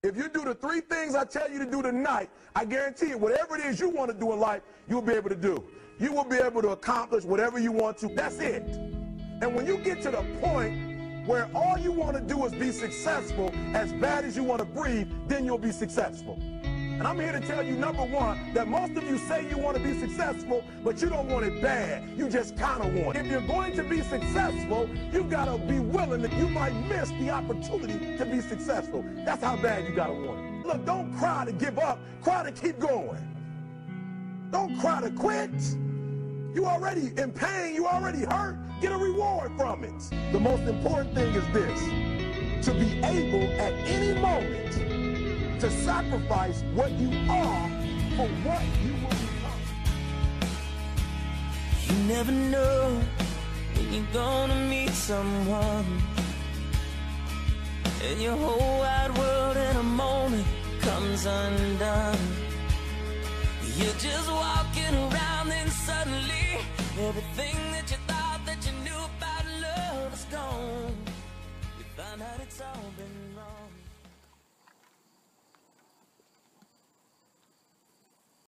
If you do the 3 things I tell you to do tonight, I guarantee you, whatever it is you want to do in life, you'll be able to do. You will be able to accomplish whatever you want to. That's it. And when you get to the point where all you want to do is be successful, as bad as you want to breathe, then you'll be successful. And I'm here to tell you, number one, that most of you say you want to be successful, but you don't want it bad. You just kind of want it. If you're going to be successful, you've got to be willing that you might miss the opportunity to be successful. That's how bad you got to want it. Look, don't cry to give up. Cry to keep going. Don't cry to quit. You already in pain. You already hurt. Get a reward from it. The most important thing is this: to be able at any moment to sacrifice what you are for what you will become. You never know when you're gonna meet someone, and your whole wide world in a moment comes undone. You're just walking around, then suddenly everything that you thought